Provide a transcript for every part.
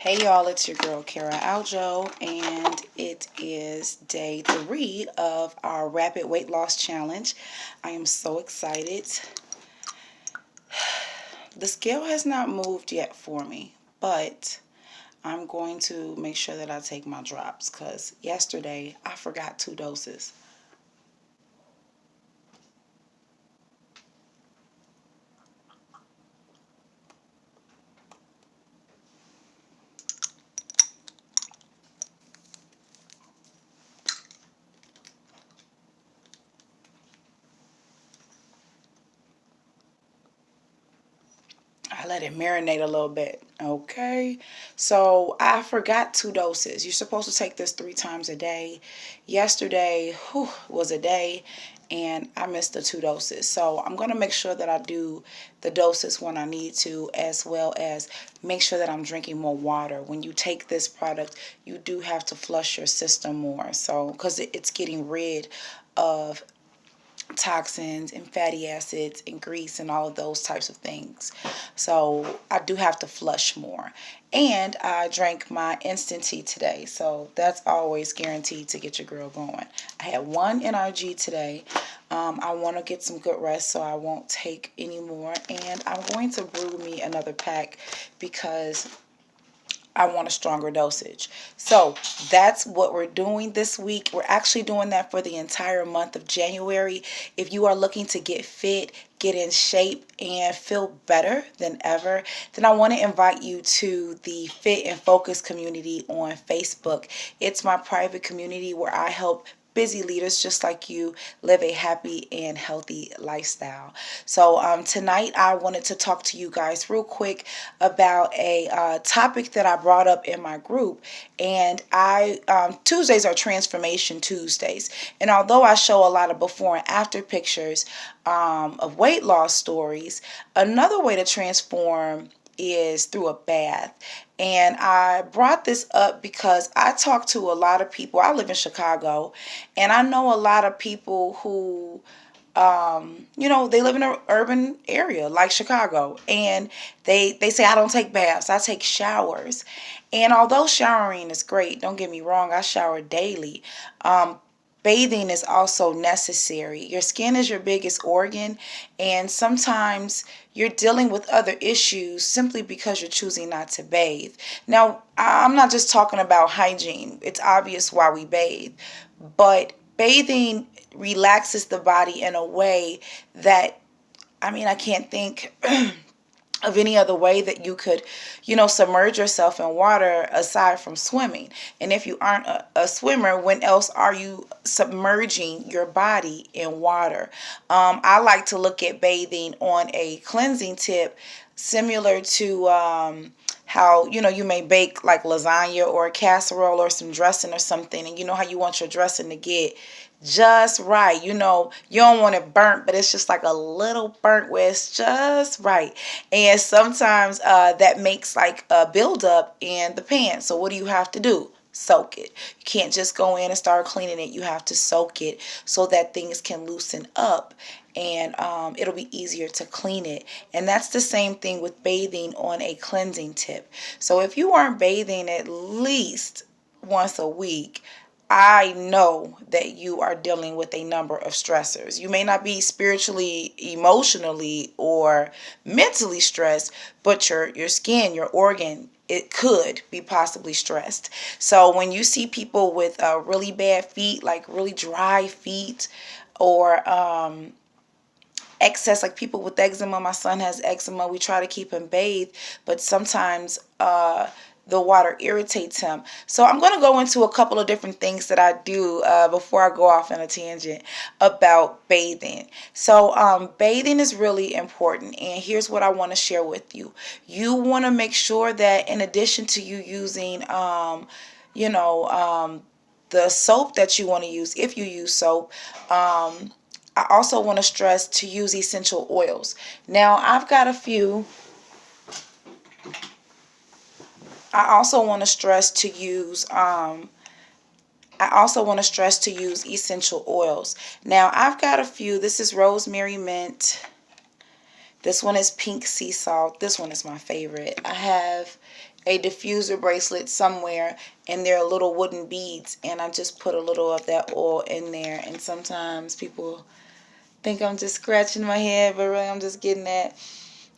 Hey y'all, it's your girl Cara and it is day 3 of our rapid weight loss challenge. I am so excited. The scale has not moved yet for me, but I'm going to make sure that I take my drops because yesterday I forgot 2 doses. I let it marinate a little bit. Okay. So I forgot 2 doses. You're supposed to take this 3 times a day. Yesterday was a day and I missed the 2 doses. So I'm going to make sure that I do the doses when I need to, as well as make sure that I'm drinking more water. When you take this product, you do have to flush your system more. So, because it's getting rid of toxins and fatty acids and grease and all of those types of things. So I do have to flush more. And I drank my instant tea today. So that's always guaranteed to get your girl going. I had 1 NRG today. I want to get some good rest so I won't take any more. And I'm going to brew me another pack because I want a stronger dosage. So that's what we're doing this week. We're actually doing that for the entire month of January. If you are looking to get fit, get in shape, and feel better than ever, then I want to invite you to the Fit and Focus community on Facebook. It's my private community where I help busy leaders just like you live a happy and healthy lifestyle. So tonight I wanted to talk to you guys real quick about a topic that I brought up in my group. And Tuesdays are Transformation Tuesdays, and although I show a lot of before and after pictures of weight loss stories, another way to transform is through a bath. And I brought this up because I talk to a lot of people. I live in Chicago, and I know a lot of people who they live in an urban area like Chicago, and they say I don't take baths, I take showers. And although showering is great, don't get me wrong, I shower daily. Bathing is also necessary. Your skin is your biggest organ, and sometimes you're dealing with other issues simply because you're choosing not to bathe. Now, I'm not just talking about hygiene. It's obvious why we bathe, but bathing relaxes the body in a way that, I can't think of any other way that you could, submerge yourself in water aside from swimming. And if you aren't a swimmer, when else are you submerging your body in water? I like to look at bathing on a cleansing tip, similar to how you may bake like lasagna or a casserole or some dressing or something, and you know how you want your dressing to get just right. You don't want it burnt, but it's just like a little burnt where it's just right. And sometimes that makes like a buildup in the pan. So what do you have to do? Soak it. You can't just go in and start cleaning it. You have to soak it so that things can loosen up, and it'll be easier to clean it. And that's the same thing with bathing on a cleansing tip. So if you aren't bathing at least once a week, I know that you are dealing with a number of stressors. You may not be spiritually, emotionally, or mentally stressed, but your skin, your organ, it could be possibly stressed. So when you see people with really bad feet, like really dry feet, or excess, like people with eczema. My son has eczema. We try to keep him bathed, but sometimes the water irritates him. So I'm going to go into a couple of different things that I do before I go off on a tangent about bathing. So bathing is really important, and here's what I want to share with you. You want to make sure that in addition to you using the soap that you want to use, if you use soap, I also want to stress to use essential oils. Now, I've got a few. I also want to stress to use essential oils. Now, I've got a few. This is rosemary mint. This one is pink sea salt. This one is my favorite. I have a diffuser bracelet somewhere, and there are little wooden beads, and I just put a little of that oil in there. And sometimes people think I'm just scratching my head, but really I'm just getting that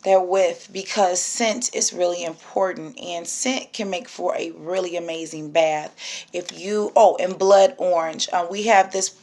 whiff, because scent is really important, and scent can make for a really amazing bath. If you and blood orange, we have this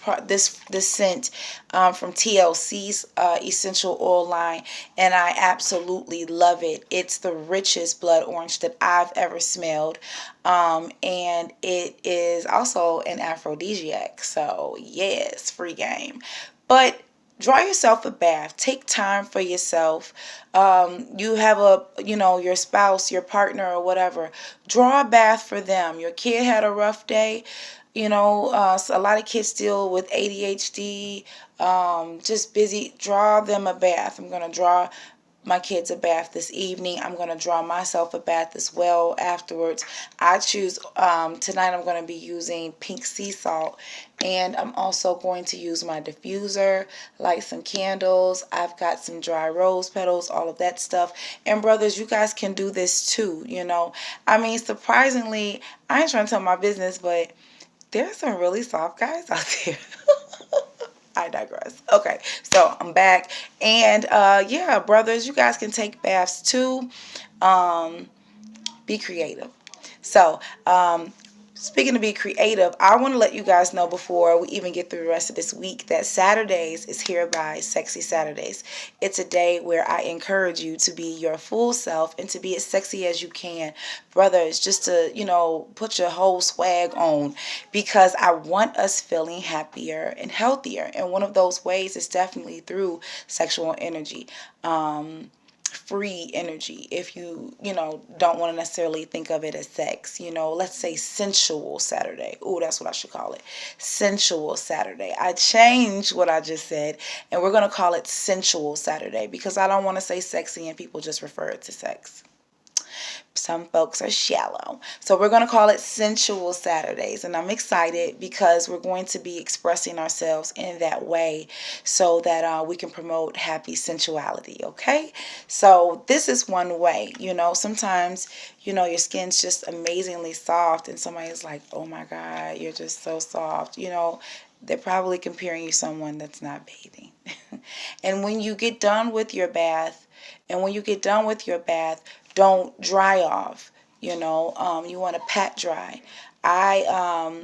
scent from TLC's essential oil line, and I absolutely love it. It's the richest blood orange that I've ever smelled, and it is also an aphrodisiac, so yes, free game. But draw yourself a bath. Take time for yourself. You have your spouse, your partner, or whatever. Draw a bath for them. Your kid had a rough day. So a lot of kids deal with ADHD, just busy. Draw them a bath. I'm going to draw my kids a bath this evening. I'm going to draw myself a bath as well afterwards. I choose, tonight I'm going to be using pink sea salt, and I'm also going to use my diffuser, light some candles. I've got some dry rose petals, all of that stuff. And brothers, you guys can do this too, I mean, surprisingly, I ain't trying to tell my business, but there's some really soft guys out there. I digress. Okay, so I'm back. And yeah, brothers, you guys can take baths too. Be creative. So, speaking of be creative, I want to let you guys know before we even get through the rest of this week that Saturdays is hereby Sexy Saturdays. It's a day where I encourage you to be your full self and to be as sexy as you can. Brothers, just to, put your whole swag on, because I want us feeling happier and healthier. And one of those ways is definitely through sexual energy. Free energy, if you don't want to necessarily think of it as sex. Let's say sensual Saturday. Oh, that's what I should call it. Sensual Saturday. I changed what I just said, and we're going to call it sensual Saturday, because I don't want to say sexy and people just refer it to sex. Some folks are shallow. So we're going to call it Sensual Saturdays. And I'm excited because we're going to be expressing ourselves in that way so that we can promote happy sensuality. Okay. So this is one way. Sometimes, your skin's just amazingly soft and somebody's like, oh my God, you're just so soft. They're probably comparing you to someone that's not bathing. And when you get done with your bath, don't dry off. You want to pat dry. I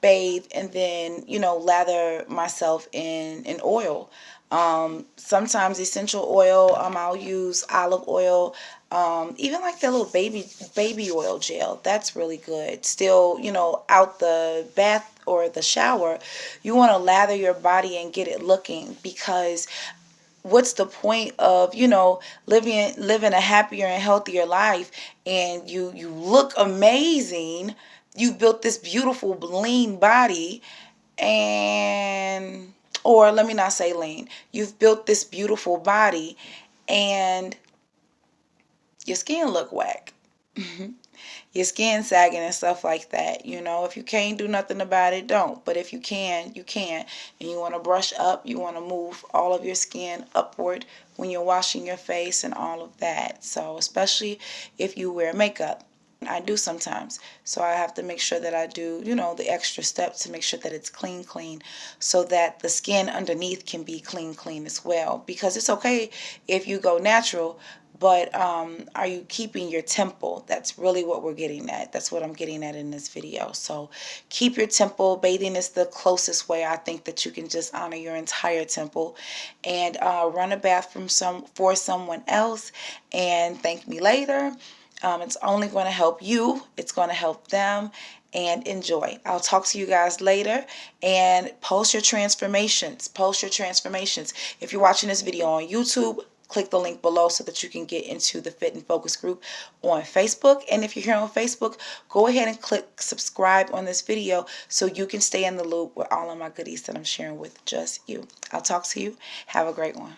bathe and then lather myself in oil. Sometimes essential oil. I'll use olive oil. Even like that little baby oil gel. That's really good. Still, out the bath or the shower, you want to lather your body and get it looking, because what's the point of living a happier and healthier life, and you look amazing, you've built this beautiful lean body, and or let me not say lean, you've built this beautiful body and your skin look whack. Your skin sagging and stuff like that. If you can't do nothing about it, don't. But if you can, you can. And you want to brush up, you want to move all of your skin upward when you're washing your face and all of that. So especially if you wear makeup. I do sometimes. So I have to make sure that I do, the extra steps to make sure that it's clean, so that the skin underneath can be clean as well. Because it's okay if you go natural, but are you keeping your temple? That's really what we're getting at. That's what I'm getting at in this video. So keep your temple. Bathing is the closest way I think that you can just honor your entire temple. And run a bath for someone else and thank me later. It's only going to help you. It's going to help them. And enjoy. I'll talk to you guys later. And post your transformations. If you're watching this video on YouTube, click the link below so that you can get into the Fit and Focus group on Facebook. And if you're here on Facebook, go ahead and click subscribe on this video so you can stay in the loop with all of my goodies that I'm sharing with just you. I'll talk to you. Have a great one.